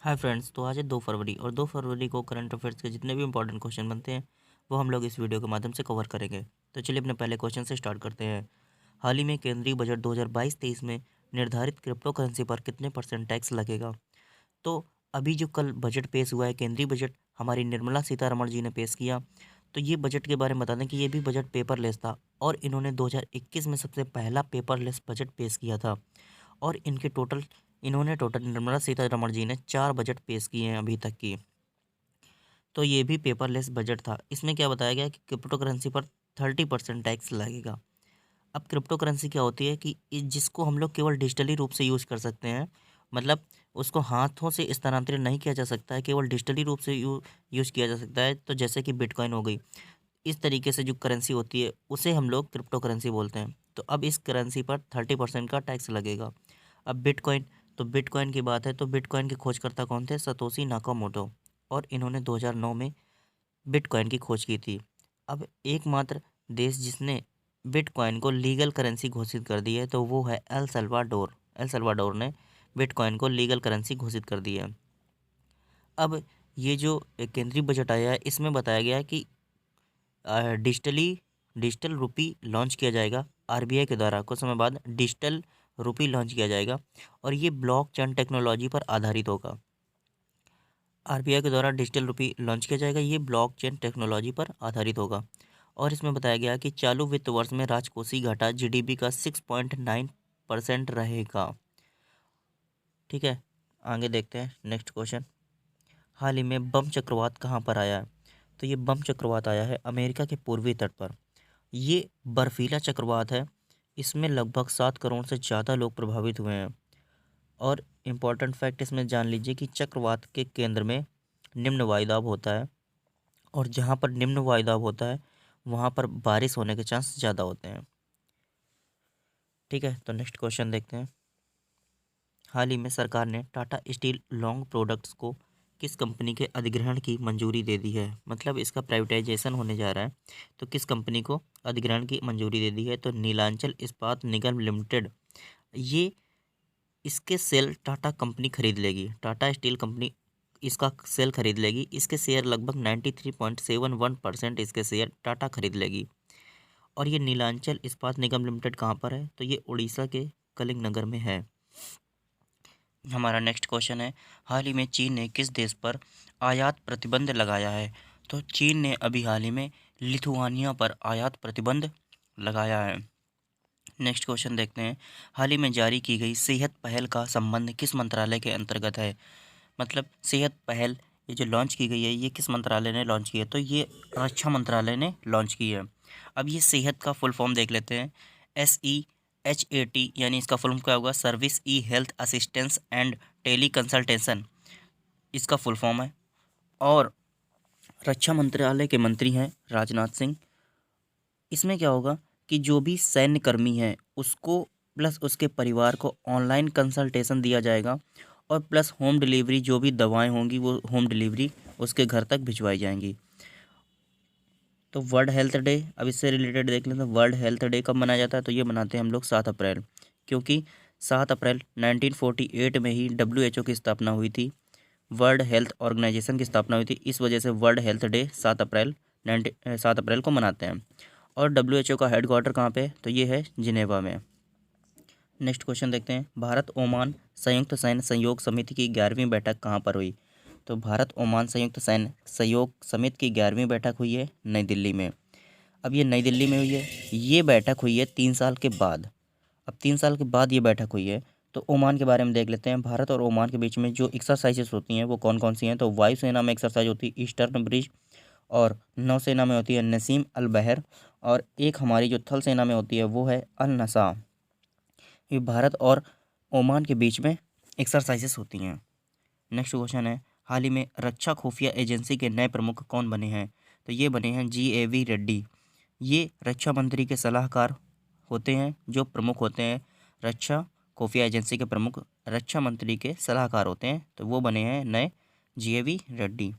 Hi friends, तो आज है 2 फरवरी और 2 फरवरी को करंट अफेयर्स के जितने भी इंपॉर्टेंट क्वेश्चन बनते हैं वो हम लोग इस वीडियो के माध्यम से कवर करेंगे। तो चलिए अपने पहले क्वेश्चन से स्टार्ट करते हैं। हाल ही में केंद्रीय बजट 2022-23 में निर्धारित क्रिप्टो करेंसी पर कितने परसेंट टैक्स लगेगा? तो अभी जो कल बजट पेश हुआ है, केंद्रीय बजट हमारी निर्मला सीतारमण जी ने पेश किया। तो ये बजट के बारे में बता दें कि ये भी बजट पेपरलेस था और इन्होंने 2021 में सबसे पहला पेपरलेस बजट पेश किया था। और इन्होंने टोटल निर्मला सीतारमण जी ने 4 बजट पेश किए हैं अभी तक की। तो ये भी पेपरलेस बजट था। इसमें क्या बताया गया कि क्रिप्टो करेंसी पर 30% टैक्स लगेगा। अब क्रिप्टो करेंसी क्या होती है कि जिसको हम लोग केवल डिजिटली रूप से यूज़ कर सकते हैं। मतलब उसको हाथों से स्थानांतरित नहीं किया जा सकता है, केवल डिजिटली रूप से यूज़ किया जा सकता है। तो जैसे कि बिटकॉइन हो गई, इस तरीके से जो करेंसी होती है उसे हम लोग क्रिप्टो करेंसी बोलते हैं। तो अब इस करेंसी पर 30% का टैक्स लगेगा। अब बिटकॉइन, तो बिटकॉइन की बात है तो बिटकॉइन के खोजकर्ता कौन थे? Satoshi Nakamoto. और इन्होंने 2009 में बिटकॉइन की खोज की थी। अब एकमात्र देश जिसने बिटकॉइन को लीगल करेंसी घोषित कर दी है तो वो है एल सल्वाडोर। एल सल्वाडोर ने बिटकॉइन को लीगल करेंसी घोषित कर दी है। अब ये जो केंद्रीय बजट आया है इसमें बताया गया है कि डिजिटल रुपी लॉन्च किया जाएगा आरबीआई के द्वारा। कुछ समय बाद डिजिटल रुपी लॉन्च किया जाएगा और ये ब्लॉकचेन टेक्नोलॉजी पर आधारित होगा। आरबीआई के द्वारा डिजिटल रुपी लॉन्च किया जाएगा, ये ब्लॉकचेन टेक्नोलॉजी पर आधारित होगा। और इसमें बताया गया कि चालू वित्त वर्ष में राजकोषीय घाटा जीडीपी का 6.9% रहेगा। ठीक है, आगे देखते हैं नेक्स्ट क्वेश्चन। हाल ही में बम चक्रवात कहाँ पर आया है? तो ये बम चक्रवात आया है अमेरिका के पूर्वी तट पर। ये बर्फीला चक्रवात है। इसमें लगभग 7 करोड़ से ज़्यादा लोग प्रभावित हुए हैं। और इम्पॉर्टेंट फैक्ट इसमें जान लीजिए कि चक्रवात के केंद्र में निम्न वायुदाब होता है और जहाँ पर निम्न वायुदाब होता है वहाँ पर बारिश होने के चांस ज़्यादा होते हैं। ठीक है, तो नेक्स्ट क्वेश्चन देखते हैं। हाल ही में सरकार ने टाटा स्टील लॉन्ग प्रोडक्ट्स को किस कंपनी के अधिग्रहण की मंजूरी दे दी है? मतलब इसका प्राइवेटाइजेशन होने जा रहा है, तो किस कंपनी को अधिग्रहण की मंजूरी दे दी है? तो नीलांचल इस्पात निगम लिमिटेड। ये इसके सेल टाटा कंपनी खरीद लेगी। टाटा स्टील कंपनी इसका सेल खरीद लेगी। इसके शेयर लगभग 93.71% इसके शेयर टाटा खरीद लेगी। और ये नीलांचल इस्पात निगम लिमिटेड कहाँ पर है? तो ये उड़ीसा के कलिंग नगर में है। हमारा नेक्स्ट क्वेश्चन है, हाल ही में चीन ने किस देश पर आयात प्रतिबंध लगाया है? तो चीन ने अभी हाल ही में लिथुआनिया पर आयात प्रतिबंध लगाया है। नेक्स्ट क्वेश्चन देखते हैं। हाल ही में जारी की गई सेहत पहल का संबंध किस मंत्रालय के अंतर्गत है? मतलब सेहत पहल ये जो लॉन्च की गई है ये किस मंत्रालय ने लॉन्च की है? तो ये रक्षा मंत्रालय ने लॉन्च की है। अब ये सेहत का फुल फॉर्म देख लेते हैं। SEHAT यानी इसका फुल फॉर्म क्या होगा? Service e health assistance and teleconsultation, इसका फुल फॉर्म है। और रक्षा मंत्रालय के मंत्री हैं राजनाथ सिंह। इसमें क्या होगा कि जो भी सैन्य कर्मी है उसको प्लस उसके परिवार को ऑनलाइन कंसल्टेशन दिया जाएगा और प्लस होम डिलीवरी, जो भी दवाएं होंगी वो होम डिलीवरी उसके घर तक भिजवाई जाएंगी। तो वर्ल्ड हेल्थ डे, अब इससे रिलेटेड देख लें तो वर्ल्ड हेल्थ डे कब मनाया जाता है? तो ये मनाते हैं हम लोग 7 अप्रैल, क्योंकि 7 अप्रैल 1948 में ही WHO की स्थापना हुई थी। वर्ल्ड हेल्थ ऑर्गेनाइजेशन की स्थापना हुई थी, इस वजह से वर्ल्ड हेल्थ डे 7 अप्रैल को मनाते हैं। और WHO का हेडक्वार्टर कहाँ पे? तो ये है जिनेवा में। नेक्स्ट क्वेश्चन देखते हैं। भारत ओमान संयुक्त सैन्य सहयोग समिति की 11वीं बैठक कहाँ पर हुई? तो भारत ओमान संयुक्त सैन्य सहयोग समिति की 11वीं बैठक हुई है नई दिल्ली में। अब ये नई दिल्ली में हुई है, ये बैठक हुई है 3 साल के बाद। अब 3 साल के बाद ये बैठक हुई है। तो ओमान के बारे में देख लेते हैं। भारत और ओमान के बीच में जो एक्सरसाइजेस होती हैं वो कौन कौन सी हैं? तो वायुसेना में एक्सरसाइज होती है ईस्टर्न ब्रिज, और नौसेना में होती है नसीम अल बहर, और एक हमारी जो थल सेना में होती है वो है अल नसा। ये भारत और ओमान के बीच में एक्सरसाइजेस होती हैं। नेक्स्ट क्वेश्चन है, हाल ही में रक्षा खुफिया एजेंसी के नए प्रमुख कौन बने हैं? तो ये बने हैं GAV रेड्डी। ये रक्षा मंत्री के सलाहकार होते हैं। जो प्रमुख होते हैं रक्षा खुफिया एजेंसी के प्रमुख रक्षा मंत्री के सलाहकार होते हैं, तो वो बने हैं नए GAV रेड्डी।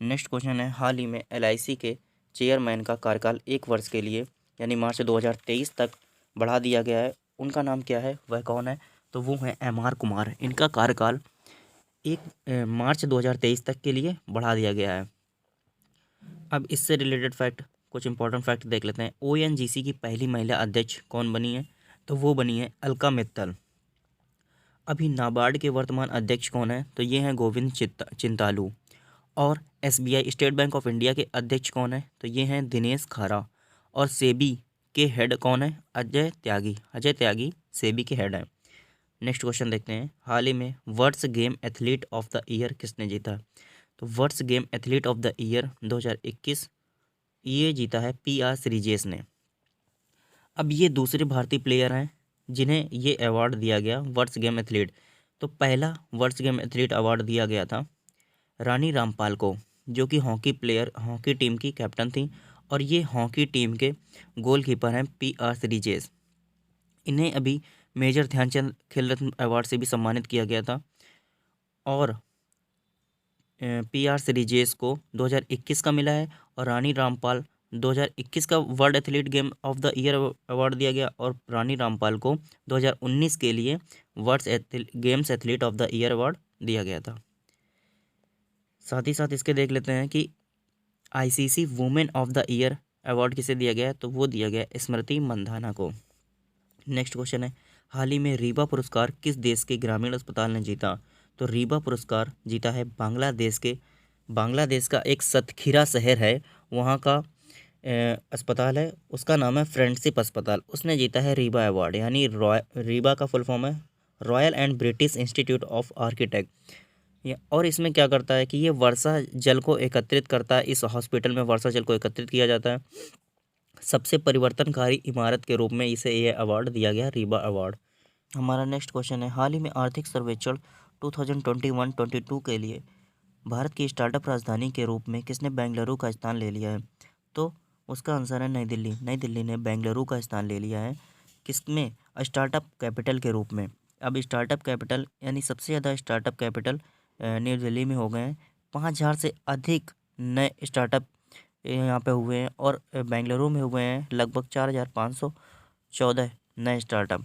नेक्स्ट क्वेश्चन है, हाल ही में LIC के चेयरमैन का कार्यकाल 1 वर्ष के लिए यानी मार्च 2023 तक बढ़ा दिया गया है। उनका नाम क्या है, वह कौन है? तो वो है MR कुमार। इनका कार्यकाल मार्च 2023 तक के लिए बढ़ा दिया गया है। अब इससे रिलेटेड फैक्ट, कुछ इंपॉर्टेंट फैक्ट देख लेते हैं। ONGC की पहली महिला अध्यक्ष कौन बनी है? तो वो बनी है अलका मित्तल। अभी नाबार्ड के वर्तमान अध्यक्ष कौन है? तो ये हैं गोविंद चिंतालू। और SBI state bank of India के अध्यक्ष कौन है? तो ये हैं दिनेश खारा। और सेबी के हेड कौन है? अजय त्यागी सेबी के हेड हैं। नेक्स्ट क्वेश्चन देखते हैं। हाल ही में world game athlete of the year किसने जीता? तो world game athlete of the year 2021 ये जीता है PR श्रीजेश ने। अब ये दूसरे भारतीय प्लेयर हैं जिन्हें ये अवार्ड दिया गया वर्ल्ड गेम एथलीट। तो पहला वर्ल्ड गेम एथलीट अवार्ड दिया गया था रानी रामपाल को, जो कि हॉकी टीम की कैप्टन थी, और ये हॉकी टीम के गोलकीपर हैं PR श्रीजेश। इन्हें अभी मेजर ध्यानचंद खेल रत्न अवार्ड से भी सम्मानित किया गया था। और PR श्रीजेश को 2021 का मिला है, और रानी रामपाल 2021 का world athlete game of the year award दिया गया, और रानी रामपाल को 2019 के लिए world games athlete of the year award दिया गया था। साथ ही साथ इसके देख लेते हैं कि ICC women of the year award किसे दिया गया है? तो वो दिया गया स्मृति मंधाना को। नेक्स्ट क्वेश्चन है, हाल ही में रीबा पुरस्कार किस देश के ग्रामीण अस्पताल ने जीता? तो रीबा पुरस्कार जीता है बांग्लादेश का एक सतखीरा शहर है, वहाँ का अस्पताल है, उसका नाम है फ्रेंडशिप अस्पताल। उसने जीता है रीबा अवार्ड, यानी रीबा का फुल फॉर्म है royal and British institute of architect. और इसमें क्या करता है कि ये वर्षा जल को एकत्रित करता है। इस हॉस्पिटल में वर्षा जल को एकत्रित किया जाता है। सबसे परिवर्तनकारी इमारत के रूप में इसे यह अवार्ड दिया गया, रीबा अवार्ड। हमारा नेक्स्ट क्वेश्चन है, हाल ही में आर्थिक सर्वेक्षण 2021-22 के लिए भारत की स्टार्टअप राजधानी के रूप में किसने बेंगलुरु का स्थान ले लिया है? तो उसका आंसर है नई दिल्ली। नई दिल्ली ने बेंगलुरु का स्थान ले लिया है, किसमें? स्टार्टअप कैपिटल के रूप में। अब स्टार्टअप कैपिटल यानी सबसे ज़्यादा स्टार्टअप कैपिटल न्यू दिल्ली में हो गए हैं। 5000 से अधिक नए स्टार्टअप यहाँ पे हुए हैं, और बेंगलुरु में हुए हैं लगभग 4514 नए स्टार्टअप।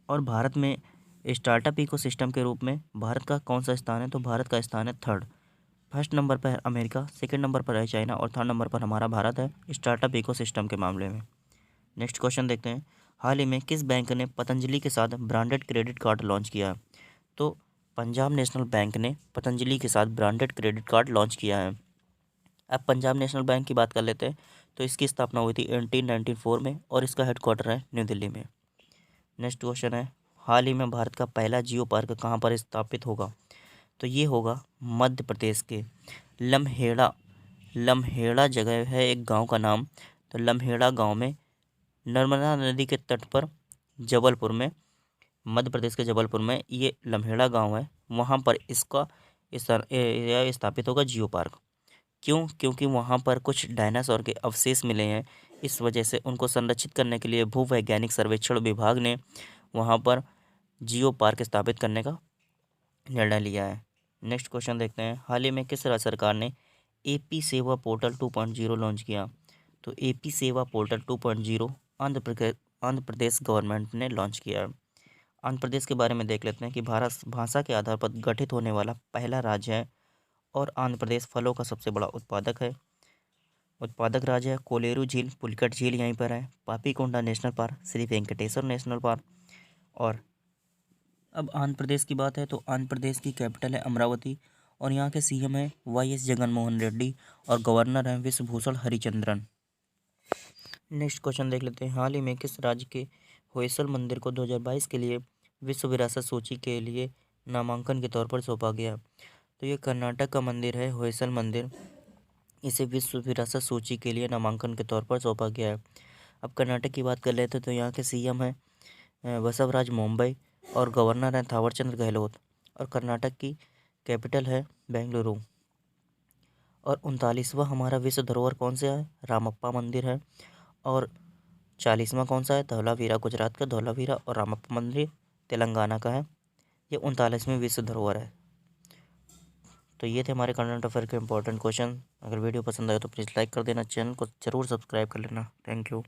और भारत में स्टार्टअप इकोसिस्टम के रूप में भारत का कौन सा स्थान है? तो भारत का स्थान है 3rd। फर्स्ट नंबर पर है अमेरिका, सेकंड नंबर पर है चाइना, और 3rd नंबर पर हमारा भारत है स्टार्टअप इकोसिस्टम के मामले में। नेक्स्ट क्वेश्चन देखते हैं, हाल ही में किस बैंक ने पतंजलि के साथ ब्रांडेड क्रेडिट कार्ड लॉन्च किया? तो पंजाब नेशनल बैंक ने पतंजलि के साथ ब्रांडेड क्रेडिट कार्ड लॉन्च किया है। अब पंजाब नेशनल बैंक की बात कर लेते हैं। तो इसकी स्थापना हुई थी 1894 में, और इसका हेडक्वार्टर है न्यू दिल्ली में। नेक्स्ट क्वेश्चन है, हाल ही में भारत का पहला जियो पार्क कहाँ पर स्थापित होगा? तो ये होगा मध्य प्रदेश के लम्हेड़ा जगह है एक गांव का नाम। तो लम्हेड़ा गांव में नर्मदा नदी के तट पर जबलपुर में, मध्य प्रदेश के जबलपुर में ये लम्हेड़ा गांव है, वहाँ पर इसका स्थापित होगा जियो पार्क। क्यों? क्योंकि वहाँ पर कुछ डायनासोर के अवशेष मिले हैं, इस वजह से उनको संरक्षित करने के लिए भूवैज्ञानिक सर्वेक्षण विभाग ने वहाँ पर जियो पार्क स्थापित करने का निर्णय लिया है। नेक्स्ट क्वेश्चन देखते हैं, हाल ही में किस राज्य सरकार ने AP सेवा पोर्टल 2.0 लॉन्च किया? तो AP सेवा पोर्टल 2.0 आंध्र प्रदेश गवर्नमेंट ने लॉन्च किया है। आंध्र प्रदेश के बारे में देख लेते हैं कि भारत भाषा के आधार पर गठित होने वाला पहला राज्य है, और आंध्र प्रदेश फलों का सबसे बड़ा उत्पादक राज्य है। कोलेरू झील, पुलिकट झील यहीं पर है। Papikonda national park, Shri Venkateswara national park. और अब आंध्र प्रदेश की बात है तो आंध्र प्रदेश की कैपिटल है अमरावती, और यहाँ के CM है YS जगनमोहन रेड्डी, और गवर्नर हैं विश्वभूषण हरिचंद्रन। नेक्स्ट क्वेश्चन देख लेते हैं, हाल ही में किस राज्य के होयसल मंदिर को 2022 के लिए विश्व विरासत सूची के लिए नामांकन के तौर पर सौंपा गया? तो ये कर्नाटक का मंदिर है होयसल मंदिर, इसे विश्व विरासत सूची के लिए नामांकन के तौर पर सौंपा गया है। अब कर्नाटक की बात कर लेते हैं तो यहाँ के CM हैं बसवराज मुंबई, और गवर्नर हैं थावरचंद गहलोत, और कर्नाटक की कैपिटल है बेंगलुरु। और 39वां हमारा विश्व धरोहर कौन सा है? रामप्पा मंदिर है। और 40वां कौन सा है? धौलावीरा, गुजरात का धौलावीरा, और रामप्पा मंदिर तेलंगाना का है। ये 39वीं विश्व धरोहर है। तो ये थे हमारे करंट अफेयर के इंपॉर्टेंट क्वेश्चन। अगर वीडियो पसंद आए तो प्लीज़ लाइक कर देना, चैनल को ज़रूर सब्सक्राइब कर लेना। Thank you.